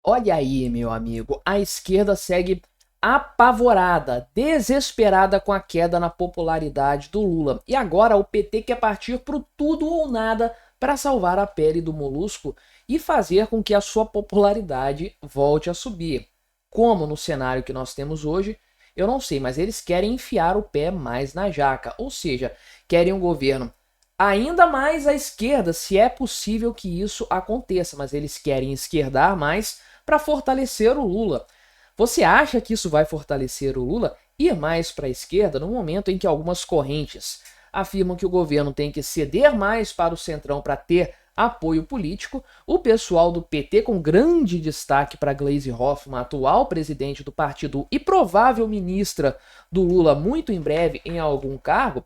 Olha aí, meu amigo, a esquerda segue apavorada, desesperada com a queda na popularidade do Lula. E agora o PT quer partir pro tudo ou nada para salvar a pele do molusco e fazer com que a sua popularidade volte a subir. Como no cenário que nós temos hoje, eu não sei, mas eles querem enfiar o pé mais na jaca, ou seja, querem um governo ainda mais à esquerda, se é possível que isso aconteça, mas eles querem esquerdar mais para fortalecer o Lula. Você acha que isso vai fortalecer o Lula ir mais para a esquerda no momento em que algumas correntes afirmam que o governo tem que ceder mais para o Centrão para ter apoio político? O pessoal do PT, com grande destaque para Gleisi Hoffmann, atual presidente do partido e provável ministra do Lula muito em breve em algum cargo,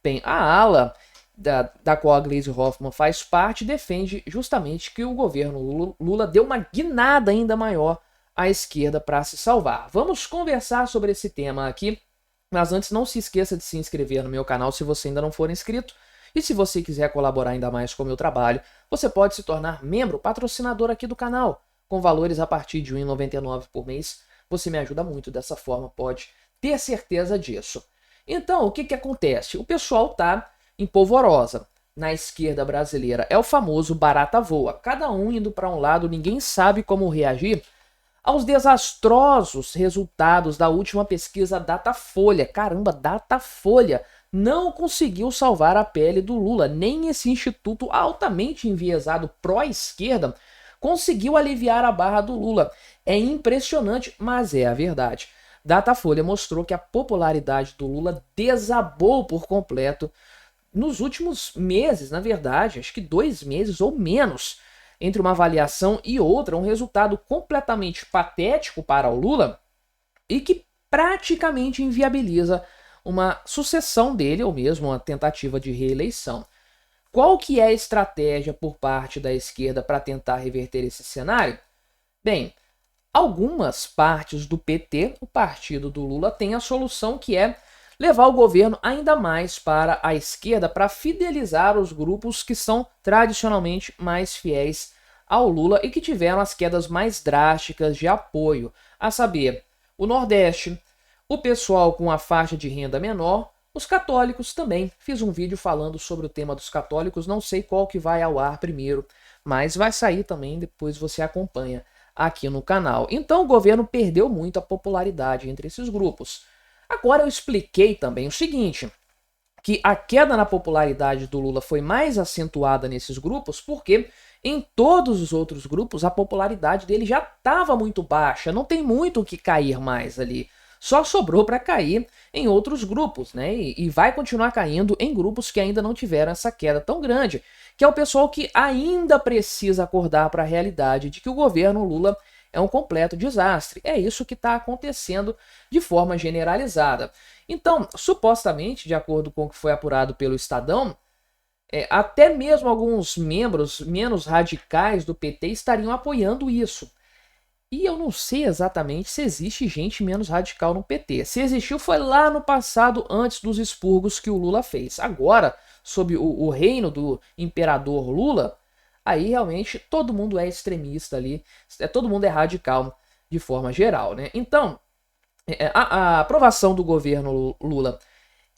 bem, a ala da qual a Gleisi Hoffmann faz parte, defende justamente que o governo Lula deu uma guinada ainda maior à esquerda para se salvar. Vamos conversar sobre esse tema aqui, mas antes não se esqueça de se inscrever no meu canal se você ainda não for inscrito. E se você quiser colaborar ainda mais com o meu trabalho, você pode se tornar membro patrocinador aqui do canal, com valores a partir de R$ 1,99 por mês. Você me ajuda muito dessa forma, pode ter certeza disso. Então, o que acontece? O pessoal tá em polvorosa na esquerda brasileira. É o famoso barata voa. Cada um indo para um lado, ninguém sabe como reagir aos desastrosos resultados da última pesquisa Datafolha. Caramba, Datafolha não conseguiu salvar a pele do Lula. Nem esse instituto altamente enviesado pró-esquerda conseguiu aliviar a barra do Lula. É impressionante, mas é a verdade. Datafolha mostrou que a popularidade do Lula desabou por completo nos últimos meses, na verdade, acho que 2 meses ou menos, entre uma avaliação e outra, um resultado completamente patético para o Lula e que praticamente inviabiliza uma sucessão dele, ou mesmo uma tentativa de reeleição. Qual que é a estratégia por parte da esquerda para tentar reverter esse cenário? Bem, algumas partes do PT, o partido do Lula, tem a solução que é levar o governo ainda mais para a esquerda para fidelizar os grupos que são tradicionalmente mais fiéis ao Lula e que tiveram as quedas mais drásticas de apoio, a saber, o Nordeste, o pessoal com a faixa de renda menor, os católicos também. Fiz um vídeo falando sobre o tema dos católicos, não sei qual que vai ao ar primeiro, mas vai sair também, depois você acompanha aqui no canal. Então o governo perdeu muito a popularidade entre esses grupos. Agora eu expliquei também o seguinte, que a queda na popularidade do Lula foi mais acentuada nesses grupos porque em todos os outros grupos a popularidade dele já estava muito baixa, não tem muito o que cair mais ali. Só sobrou para cair em outros grupos, né? E vai continuar caindo em grupos que ainda não tiveram essa queda tão grande, que é o pessoal que ainda precisa acordar para a realidade de que o governo Lula é um completo desastre. É isso que está acontecendo de forma generalizada. Então, supostamente, de acordo com o que foi apurado pelo Estadão, até mesmo alguns membros menos radicais do PT estariam apoiando isso. E eu não sei exatamente se existe gente menos radical no PT. Se existiu foi lá no passado, antes dos expurgos que o Lula fez. Agora, sob o reino do imperador Lula, aí realmente todo mundo é extremista ali, todo mundo é radical de forma geral, né? Então, a aprovação do governo Lula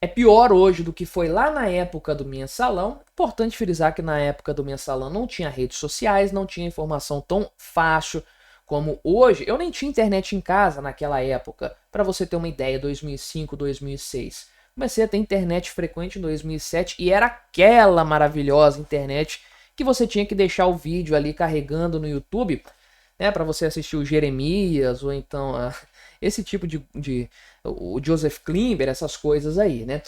é pior hoje do que foi lá na época do Mensalão. Importante frisar que na época do Mensalão não tinha redes sociais, não tinha informação tão fácil como hoje. Eu nem tinha internet em casa naquela época, para você ter uma ideia, 2005, 2006. Comecei a ter internet frequente em 2007 e era aquela maravilhosa internet que você tinha que deixar o vídeo ali carregando no YouTube, né, para você assistir o Jeremias ou então esse tipo o Joseph Klimber, essas coisas aí, né?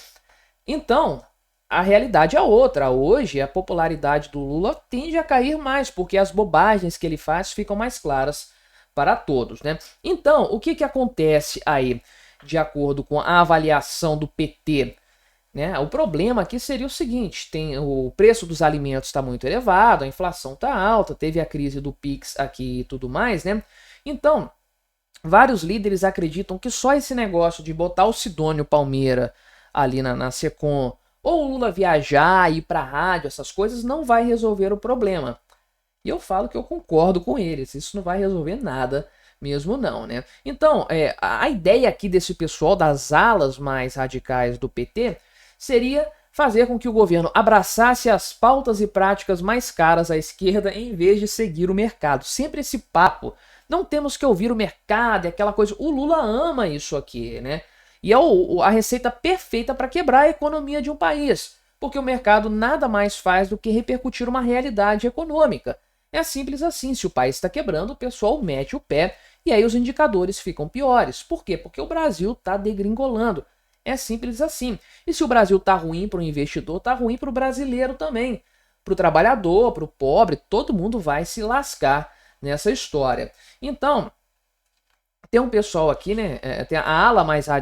Então, a realidade é outra. Hoje, a popularidade do Lula tende a cair mais, porque as bobagens que ele faz ficam mais claras para todos, né? Então, o que acontece aí, de acordo com a avaliação do PT? Né? O problema aqui seria o seguinte, o preço dos alimentos está muito elevado, a inflação está alta, teve a crise do Pix aqui e tudo mais, né? Então, vários líderes acreditam que só esse negócio de botar o Sidônio Palmeira ali na Secom, ou o Lula viajar, ir para a rádio, essas coisas, não vai resolver o problema. E eu falo que eu concordo com eles, isso não vai resolver nada mesmo não, né? Então, a ideia aqui desse pessoal das alas mais radicais do PT seria fazer com que o governo abraçasse as pautas e práticas mais caras à esquerda em vez de seguir o mercado. Sempre esse papo. Não temos que ouvir o mercado e aquela coisa. O Lula ama isso aqui, né? E é a receita perfeita para quebrar a economia de um país. Porque o mercado nada mais faz do que repercutir uma realidade econômica. É simples assim. Se o país está quebrando, o pessoal mete o pé e aí os indicadores ficam piores. Por quê? Porque o Brasil está degringolando. É simples assim. E se o Brasil tá ruim para o investidor, tá ruim para o brasileiro também. Para o trabalhador, para o pobre, todo mundo vai se lascar nessa história. Então, tem um pessoal aqui, né? Tem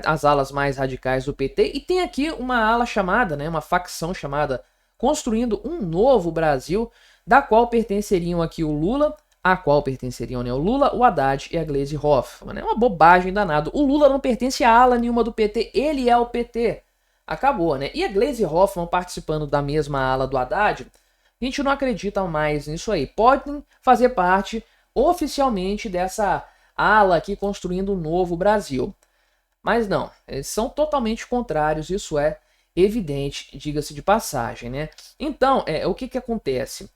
as alas mais radicais do PT e tem aqui uma ala chamada, né? Uma facção chamada Construindo um Novo Brasil, da qual pertenceriam aqui o Lula, a qual pertenceriam, né, o Lula, o Haddad e a Gleisi Hoffmann. É uma bobagem danada. O Lula não pertence a ala nenhuma do PT, ele é o PT. Acabou, né? E a Gleisi Hoffmann participando da mesma ala do Haddad, a gente não acredita mais nisso aí. Podem fazer parte oficialmente dessa ala aqui construindo um novo Brasil. Mas não, eles são totalmente contrários, isso é evidente, diga-se de passagem, né? Então, o que acontece?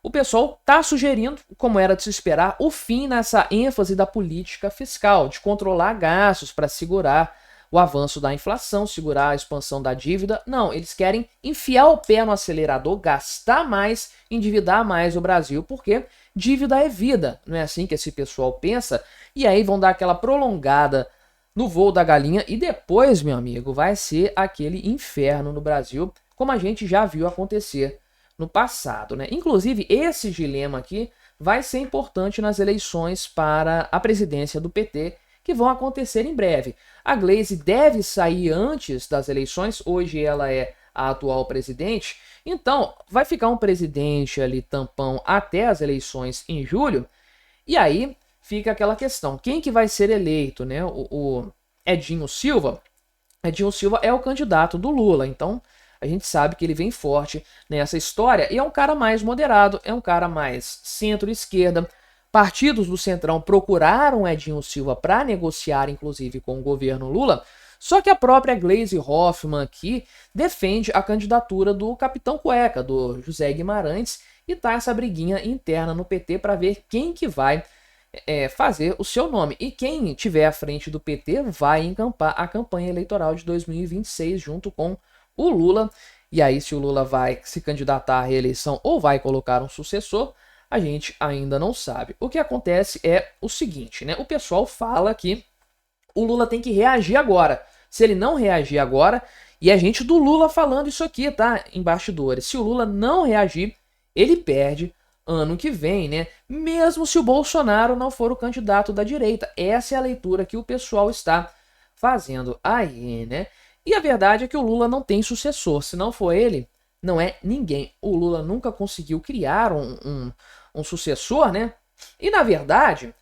O pessoal está sugerindo, como era de se esperar, o fim nessa ênfase da política fiscal, de controlar gastos para segurar o avanço da inflação, segurar a expansão da dívida. Não, eles querem enfiar o pé no acelerador, gastar mais, endividar mais o Brasil, porque dívida é vida. Não é assim que esse pessoal pensa? E aí vão dar aquela prolongada no voo da galinha e depois, meu amigo, vai ser aquele inferno no Brasil, como a gente já viu acontecer no passado, né? Inclusive, esse dilema aqui vai ser importante nas eleições para a presidência do PT, que vão acontecer em breve. A Gleisi deve sair antes das eleições, hoje ela é a atual presidente, então vai ficar um presidente ali tampão até as eleições em julho, e aí fica aquela questão, quem que vai ser eleito, né? O Edinho Silva é o candidato do Lula, então a gente sabe que ele vem forte nessa história e é um cara mais moderado, é um cara mais centro-esquerda. Partidos do Centrão procuraram Edinho Silva para negociar, inclusive, com o governo Lula, só que a própria Gleisi Hoffmann aqui defende a candidatura do Capitão Cueca, do José Guimarães, e tá essa briguinha interna no PT para ver quem que vai fazer o seu nome. E quem tiver à frente do PT vai encampar a campanha eleitoral de 2026 junto com o Lula, e aí se o Lula vai se candidatar à reeleição ou vai colocar um sucessor, a gente ainda não sabe. O que acontece é o seguinte, né? O pessoal fala que o Lula tem que reagir agora. Se ele não reagir agora, e é gente do Lula falando isso aqui, tá? Em bastidores. Se o Lula não reagir, ele perde ano que vem, né? Mesmo se o Bolsonaro não for o candidato da direita. Essa é a leitura que o pessoal está fazendo aí, né? E a verdade é que o Lula não tem sucessor. Se não for ele, não é ninguém. O Lula nunca conseguiu criar um sucessor, né? E na verdade,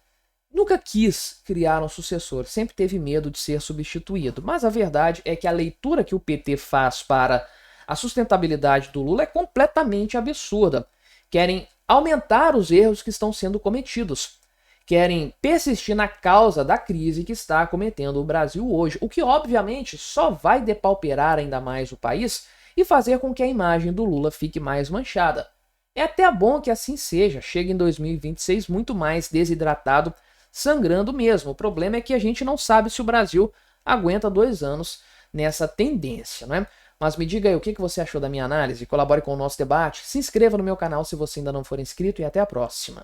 nunca quis criar um sucessor. Sempre teve medo de ser substituído. Mas a verdade é que a leitura que o PT faz para a sustentabilidade do Lula é completamente absurda. Querem aumentar os erros que estão sendo cometidos. Querem persistir na causa da crise que está acometendo o Brasil hoje, o que obviamente só vai depauperar ainda mais o país e fazer com que a imagem do Lula fique mais manchada. É até bom que assim seja, chegue em 2026 muito mais desidratado, sangrando mesmo. O problema é que a gente não sabe se o Brasil aguenta 2 anos nessa tendência, né? Mas me diga aí o que você achou da minha análise, colabore com o nosso debate, se inscreva no meu canal se você ainda não for inscrito e até a próxima.